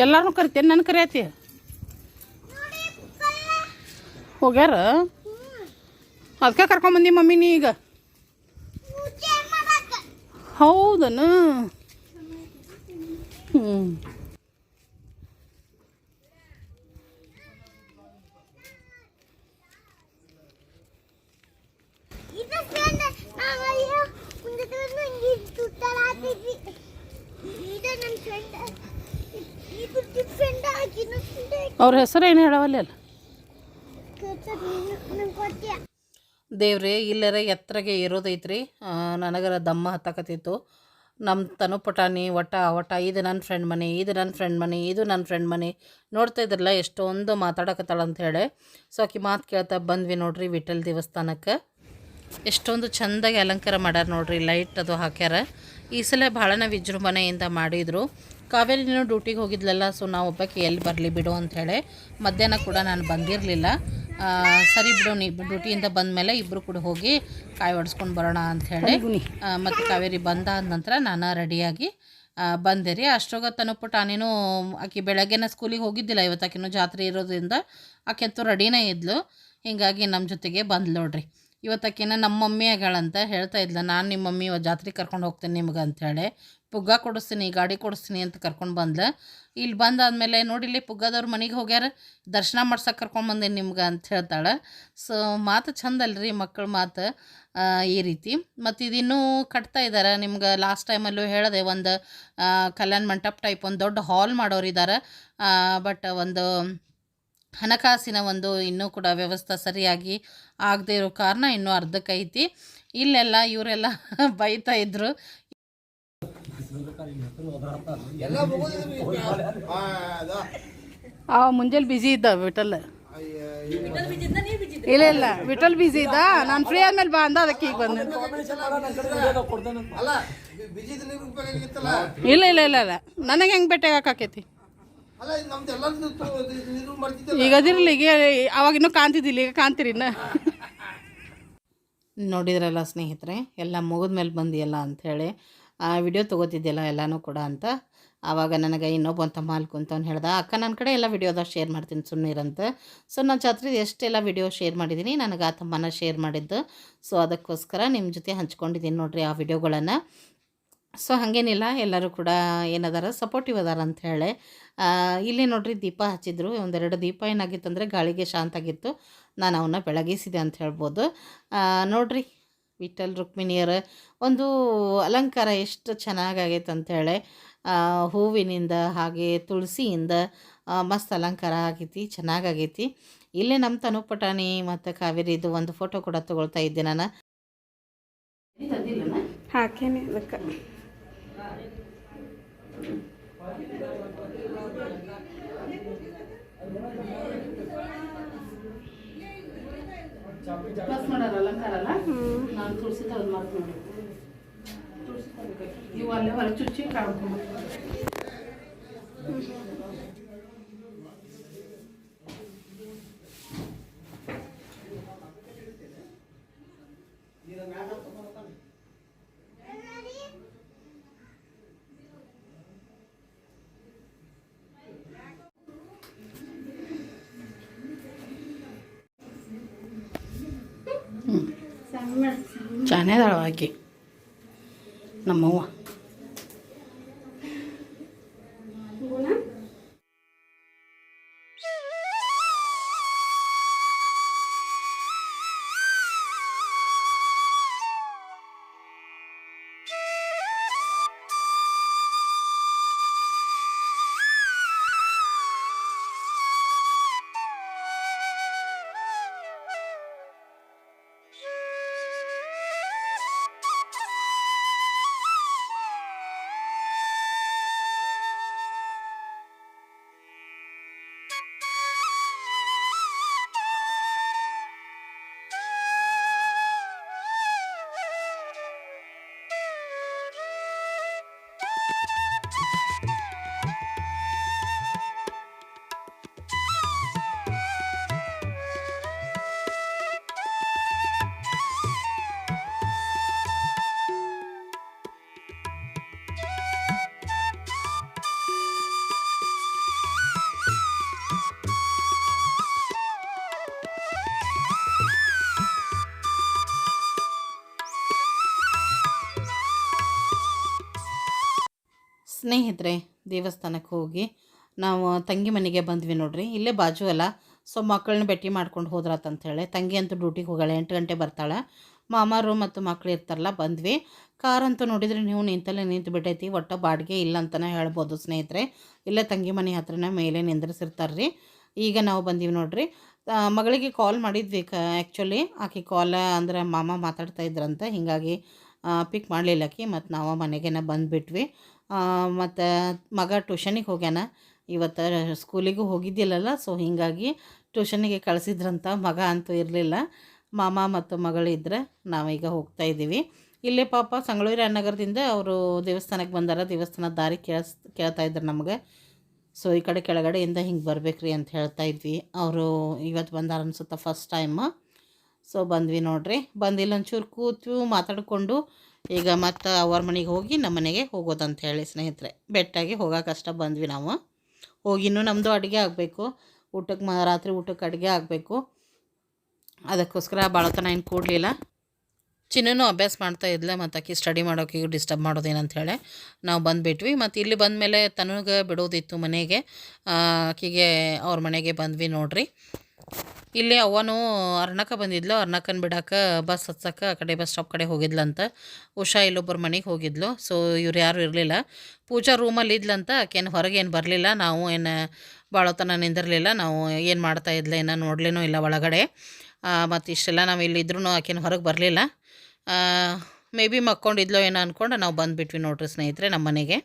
[SPEAKER 1] ಎಲ್ಲರೂ ಕರಿತೇನೆ, ನನ್ನ ಕರಿಯತಿ ಹೋಗ್ಯಾರ, ಅದಕ್ಕೆ ಕರ್ಕೊಂಬಂದಿ ಮಮ್ಮಿ ನೀ ಈಗ? ಹೌದನ? ಅವ್ರ ಹೆಸರು ಏನು ಹೇಳವಲ್ಲ? ದೇವ್ರಿ ಇಲ್ಲರ ಎತ್ತರಗೆ ಇರೋದೈತ್ರಿ. ನನಗರ ದಮ್ಮ ಹತ್ತಕತ್ತಿತ್ತು. ನಮ್ಮ ತನು ಪುಟಾಣಿ ಒಟ್ಟ ಇದು ನನ್ನ ಫ್ರೆಂಡ್ ಮನೆ, ಇದು ನನ್ನ ಫ್ರೆಂಡ್ ಮನೆ, ಇದು ನನ್ನ ಫ್ರೆಂಡ್ ಮನೆ ನೋಡ್ತಾ ಇದ್ರಲ್ಲ ಎಷ್ಟೊಂದು ಮಾತಾಡಕತ್ತಾಳ ಅಂಥೇಳಿ. ಸೊ ಆಕಿ ಮಾತು ಕೇಳ್ತಾ ಬಂದ್ವಿ ನೋಡ್ರಿ ವಿಠ್ಠಲ ದೇವಸ್ಥಾನಕ್ಕೆ. ಎಷ್ಟೊಂದು ಚೆಂದಾಗಿ ಅಲಂಕಾರ ಮಾಡ್ಯಾರ ನೋಡ್ರಿ, ಲೈಟ್ ಅದು ಹಾಕ್ಯಾರ. ಈ ಸಲ ಭಾಳನ ವಿಜೃಂಭಣೆಯಿಂದ ಮಾಡಿದರು. ಕಾವೇರಿನೂ ಡ್ಯೂಟಿಗೆ ಹೋಗಿದ್ಲಲ್ಲ, ಸೊ ನಾವು ಒಬ್ಬಕ್ಕೆ ಎಲ್ಲಿ ಬರಲಿ ಬಿಡು ಅಂಥೇಳಿ ಮಧ್ಯಾಹ್ನ ಕೂಡ ನಾನು ಬಂದಿರಲಿಲ್ಲ. ಸರಿ ಬಿಡು, ನೀ ಡ್ಯೂಟಿಯಿಂದ ಬಂದ ಮೇಲೆ ಇಬ್ಬರು ಕೂಡ ಹೋಗಿ ಕಾಯಿ ಹೊಡ್ಸ್ಕೊಂಡು ಬರೋಣ ಅಂಥೇಳಿ ಮತ್ತು ಕಾವೇರಿ ಬಂದಾದ ನಂತರ ನಾನು ರೆಡಿಯಾಗಿ ಬಂದೆ ರೀ. ಅಷ್ಟೊಗ ತನಪುಟ್ಟು ಆನೇನು ಆಕೆ ಬೆಳಗ್ಗೆನ ಸ್ಕೂಲಿಗೆ ಹೋಗಿದ್ದಿಲ್ಲ, ಇವತ್ತು ಆಕೆನೂ ಜಾತ್ರೆ ಇರೋದ್ರಿಂದ ಆಕೆಂತೂ ರೆಡಿನೇ ಇದ್ಲು. ಹೀಗಾಗಿ ನಮ್ಮ ಜೊತೆಗೆ ಬಂದ್ಲು ನೋಡ್ರಿ. ಇವತ್ತಾಕಿನ ನಮ್ಮ ಮಮ್ಮಿ ಆಗ್ಯಾಳಂತ ಹೇಳ್ತಾ ಇದ್ಲ, ನಾನು ನಿಮ್ಮ ಮಮ್ಮಿ ಇವತ್ತು ಜಾತ್ರೆಗೆ ಕರ್ಕೊಂಡು ಹೋಗ್ತೇನೆ ನಿಮ್ಗೆ ಅಂಥೇಳಿ, ಪುಗ್ಗ ಕೊಡಿಸ್ತೀನಿ ಗಾಡಿ ಕೊಡಿಸ್ತೀನಿ ಅಂತ ಕರ್ಕೊಂಡು ಬಂದ್ಲು. ಇಲ್ಲಿ ಬಂದಾದಮೇಲೆ ನೋಡಿಲ್ಲಿ ಪುಗ್ಗದವ್ರ ಮನೆಗೆ ಹೋಗ್ಯಾರ, ದರ್ಶನ ಮಾಡ್ಸಕ್ಕೆ ಕರ್ಕೊಂಡು ಬಂದೇನೆ ನಿಮ್ಗೆ ಅಂತ ಹೇಳ್ತಾಳೆ. ಸೊ ಮಾತು ಚಂದ ಅಲ್ರಿ ಮಕ್ಕಳ ಮಾತು ಈ ರೀತಿ. ಮತ್ತು ಇದಿನ್ನೂ ಕಟ್ತಾ ಇದ್ದಾರೆ. ನಿಮ್ಗೆ ಲಾಸ್ಟ್ ಟೈಮಲ್ಲೂ ಹೇಳಿದೆ, ಒಂದು ಕಲ್ಯಾಣ ಮಂಟಪ ಟೈಪ್ ಒಂದು ದೊಡ್ಡ ಹಾಲ್ ಮಾಡೋರಿದ್ದಾರೆ. ಬಟ್ ಒಂದು ಹಣಕಾಸಿನ ಒಂದು ಇನ್ನೂ ಕೂಡ ವ್ಯವಸ್ಥೆ ಸರಿಯಾಗಿ ಆಗದೆ ಇರೋ ಕಾರಣ ಇನ್ನೂ ಅರ್ಧಕ್ಕೈತಿ. ಇಲ್ಲೆಲ್ಲ ಇವರೆಲ್ಲ ಬೈತಾ ಇದ್ರು. ಮುಂಜಾನೆ ಬಿಜಿ ಇದ್ದ ವಿಠಲ್, ಇಲ್ಲ ವಿಠಲ್ ಬಿಜಿ ಇದ್ದ, ನಾನು ಫ್ರೀ ಆದ್ಮೇಲೆ ಬಾ ಅಂದ, ಅದಕ್ಕೆ ಈಗ ಬಂದೆ. ಇಲ್ಲ ನನಗೆ ಹೆಂಗೆ ಭೇಟಿಯಾಗಕ್ಕೈತಿ ಈಗ? ಅದಿರಲಿ, ಈಗ ಅವಾಗ ಇನ್ನೂ ಕಾಣ್ತಿದ್ದಿಲ್ಲ, ಈಗ ಕಾಣ್ತೀರಿ ಇನ್ನು. ನೋಡಿದ್ರಲ್ಲ ಸ್ನೇಹಿತರೆ, ಎಲ್ಲ ಮುಗಿದ್ಮೇಲೆ ಬಂದಿಯಲ್ಲ ಅಂಥೇಳಿ ವಿಡಿಯೋ ತೊಗೋತಿದ್ದೆಲ್ಲ ಎಲ್ಲನೂ ಕೂಡ ಅಂತ. ಆವಾಗ ನನಗೆ ಇನ್ನೊಬ್ಬ ಅಂತ ಕುಂತವ್ನು ಹೇಳ್ದ, ಅಕ್ಕ ನನ್ನ ಕಡೆ ಎಲ್ಲ ವಿಡಿಯೋದಾಗ ಶೇರ್ ಮಾಡ್ತೀನಿ ಸುಮ್ಮನಿರಂತ. ಸೊ ನಾನು ಜಾತ್ರೆದು ಎಷ್ಟೆಲ್ಲ ವಿಡಿಯೋ ಶೇರ್ ಮಾಡಿದ್ದೀನಿ, ನನಗೆ ಆ ತಮ್ಮನ ಶೇರ್ ಮಾಡಿದ್ದು. ಸೊ ಅದಕ್ಕೋಸ್ಕರ ನಿಮ್ಮ ಜೊತೆ ಹಂಚ್ಕೊಂಡಿದ್ದೀನಿ ನೋಡಿರಿ ಆ ವಿಡಿಯೋಗಳನ್ನು. ಸೊ ಹಾಗೇನಿಲ್ಲ, ಎಲ್ಲರೂ ಕೂಡ ಏನದಾರ ಸಪೋರ್ಟಿವ್ ಅದಾರ ಅಂಥೇಳಿ. ಇಲ್ಲಿ ನೋಡ್ರಿ ದೀಪ ಹಚ್ಚಿದ್ರು. ಒಂದೆರಡು ದೀಪ ಏನಾಗಿತ್ತು ಅಂದರೆ ಗಾಳಿಗೆ ಶಾಂತ ಆಗಿತ್ತು, ನಾನು ಅವನ್ನ ಬೆಳಗಿಸಿದೆ ಅಂತ ಹೇಳ್ಬೋದು. ನೋಡ್ರಿ ವಿಠ್ಠಲ ರುಕ್ಮಿಣಿಯರ ಒಂದು ಅಲಂಕಾರ ಎಷ್ಟು ಚೆನ್ನಾಗೈತೆ ಅಂಥೇಳಿ. ಹೂವಿನಿಂದ ಹಾಗೆ ತುಳಸಿಯಿಂದ ಮಸ್ತ್ ಅಲಂಕಾರ ಆಗೈತಿ, ಚೆನ್ನಾಗೈತಿ. ಇಲ್ಲೇ ನಮ್ಮ ತನು ಪಟಾಣಿ ಮತ್ತು ಕಾವೇರಿದು ಒಂದು ಫೋಟೋ ಕೂಡ ತೊಗೊಳ್ತಾ ಇದ್ದೆ ನಾನು.
[SPEAKER 2] ಹಾಕೇನೆ ಅದಕ್ಕೆ
[SPEAKER 1] ಬಸ್ ಮಾಡೋರು ಅಲಂಕಾರ ಅಲ್ಲ. ನಾನು ತುಳಸಿ ತಗೊಂಡು ಮಾತು ನೋಡಿ, ತುಳಸಿ ತಗೋಬೇಕು. ಇವು ಅಲ್ಲೇ ಹೊರಗೆ ಚುಚ್ಚಿ ಕಾಡ್ಕೊಂಡು ಚಾನೇದಾಳವಾಗಿ ನಮ್ಮವ್ವ. ಸ್ನೇಹಿತರೆ, ದೇವಸ್ಥಾನಕ್ಕೆ ಹೋಗಿ ನಾವು ತಂಗಿ ಮನೆಗೆ ಬಂದ್ವಿ ನೋಡ್ರಿ. ಇಲ್ಲೇ ಬಾಜು ಅಲ್ಲ, ಸೊ ಮಕ್ಕಳನ್ನ ಭೇಟಿ ಮಾಡ್ಕೊಂಡು ಹೋದ್ರಾತಂಥೇಳಿ. ತಂಗಿ ಅಂತೂ ಡ್ಯೂಟಿಗೆ ಹೋಗಾಳೆ, 8 ಗಂಟೆ ಬರ್ತಾಳೆ. ಮಾಮಾರು ಮತ್ತು ಮಕ್ಳು ಇರ್ತಾರಲ್ಲ, ಬಂದ್ವಿ. ಕಾರಂತೂ ನೋಡಿದರೆ ನೀವು ನಿಂತಲ್ಲೇ ನಿಂತು ಬಿಟ್ಟೈತಿ. ಒಟ್ಟು ಬಾಡಿಗೆ ಇಲ್ಲ ಅಂತಲೇ ಹೇಳ್ಬೋದು ಸ್ನೇಹಿತರೆ. ಇಲ್ಲೇ ತಂಗಿ ಮನೆ ಹತ್ರನೇ ಮೇಲೆ ನಿಂದ್ರಿಸಿರ್ತಾರೆ ರೀ. ಈಗ ನಾವು ಬಂದೀವಿ ನೋಡ್ರಿ. ಮಗಳಿಗೆ ಕಾಲ್ ಮಾಡಿದ್ವಿ. ಆ್ಯಕ್ಚುಲಿ ಆಕೆ ಕಾಲ್ ಅಂದ್ರೆ ಮಾಮ ಮಾತಾಡ್ತಾ ಇದ್ರಂತೆ, ಹೀಗಾಗಿ ಪಿಕ್ ಮಾಡಲಿಲ್ಲ ಆಕಿ. ಮತ್ತು ನಾವು ಮನೆಗೇನ ಬಂದುಬಿಟ್ವಿ. ಮತ್ತು ಮಗ ಟ್ಯೂಷನಿಗೆ ಹೋಗ್ಯಾನ ಇವತ್ತು. ಸ್ಕೂಲಿಗೂ ಹೋಗಿದ್ದಿಲ್ಲಲ್ಲ, ಸೊ ಹೀಗಾಗಿ ಟ್ಯೂಷನಿಗೆ ಕಳಿಸಿದ್ರಂತ. ಮಗ ಅಂತೂ ಇರಲಿಲ್ಲ, ಮಾಮ ಮತ್ತು ಮಗಳಿದ್ರೆ ನಾವೀಗ ಹೋಗ್ತಾಯಿದ್ದೀವಿ. ಇಲ್ಲೇ ಪಾಪ ಸಂಗೊಳ್ಳಿ ನಗರದಿಂದ ಅವರು ದೇವಸ್ಥಾನಕ್ಕೆ ಬಂದಾರ. ದೇವಸ್ಥಾನದ ದಾರಿ ಕೇಳ್ತಾಯಿದ್ರು ನಮಗೆ. ಸೊ ಈ ಕಡೆ ಕೆಳಗಡೆಯಿಂದ ಹಿಂಗೆ ಬರ್ಬೇಕ್ರಿ ಅಂತ ಹೇಳ್ತಾಯಿದ್ವಿ. ಅವರು ಇವತ್ತು ಬಂದಾರ ಅನ್ಸುತ್ತೆ, ಫಸ್ಟ್ ಟೈಮ್. ಸೊ ಬಂದ್ವಿ ನೋಡ್ರಿ. ಬಂದು ಇಲ್ಲೊಂಚೂರು ಕೂತು ಮಾತಾಡಿಕೊಂಡು ಈಗ ಮತ್ತು ಅವ್ರ ಮನೆಗೆ ಹೋಗಿ ನಮ್ಮ ಮನೆಗೆ ಹೋಗೋದಂತ ಹೇಳಿ ಸ್ನೇಹಿತರೆ. ಬೆಟ್ಟಾಗಿ ಹೋಗೋಕ್ಕಷ್ಟ ಬಂದ್ವಿ ನಾವು. ಹೋಗಿನ್ನೂ ನಮ್ಮದು ಅಡುಗೆ ಆಗಬೇಕು, ಊಟಕ್ಕೆ ರಾತ್ರಿ ಊಟಕ್ಕೆ ಅಡುಗೆ ಆಗಬೇಕು. ಅದಕ್ಕೋಸ್ಕರ ಭಾಳತನ ಏನು ಕೂಡಲಿಲ್ಲ. ಚಿನ್ನೂ ಅಭ್ಯಾಸ ಮಾಡ್ತಾ ಇದ್ಲ, ಮತ್ತು ಆಕೆ ಸ್ಟಡಿ ಮಾಡೋಕೆ ಡಿಸ್ಟರ್ಬ್ ಮಾಡೋದೇನಂತ ಹೇಳಿ ನಾವು ಬಂದುಬಿಟ್ವಿ. ಮತ್ತು ಇಲ್ಲಿ ಬಂದ ಮೇಲೆ ತನಗೆ ಬಿಡೋದಿತ್ತು ಮನೆಗೆ. ಆಕೆಗೆ ಅವ್ರ ಮನೆಗೆ ಬಂದ್ವಿ ನೋಡ್ರಿ. ಇಲ್ಲಿ ಅವನು ಅರ್ಣಕ್ಕೆ ಬಂದಿದ್ಲು. ಅರ್ಣಕ್ಕನ ಬಿಡಕ್ಕೆ ಬಸ್ ಹತ್ಸಕ್ಕೆ ಆ ಕಡೆ ಬಸ್ ಸ್ಟಾಪ್ ಕಡೆ ಹೋಗಿದ್ಲಂತ. ಉಷಾ ಇಲ್ಲೊಬ್ಬರ ಮನೆಗೆ ಹೋಗಿದ್ಲು. ಸೊ ಇವ್ರು ಯಾರೂ ಇರಲಿಲ್ಲ. ಪೂಜಾ ರೂಮಲ್ಲಿ ಇದ್ಲಂತ. ಆಕೆನು ಹೊರಗೇನು ಬರಲಿಲ್ಲ. ನಾವು ಏನು ಭಾಳತನ ನಿಂದಿರಲಿಲ್ಲ. ನಾವು ಏನು ಮಾಡ್ತಾ ಇದ್ಲ ಏನೋ ನೋಡ್ಲೇನೂ ಇಲ್ಲ ಒಳಗಡೆ. ಮತ್ತು ಇಷ್ಟೆಲ್ಲ ನಾವು ಇಲ್ಲಿದ್ರೂ ಆಕೆನು ಹೊರಗೆ ಬರಲಿಲ್ಲ. ಮೇ ಬಿ ಮಕ್ಕೊಂಡಿದ್ಲೋ ಏನೋ ಅಂದ್ಕೊಂಡು ನಾವು ಬಂದುಬಿಟ್ವಿ ನೋಡ್ರಿ ಸ್ನೇಹಿತರೆ ನಮ್ಮ ಮನೆಗೆ.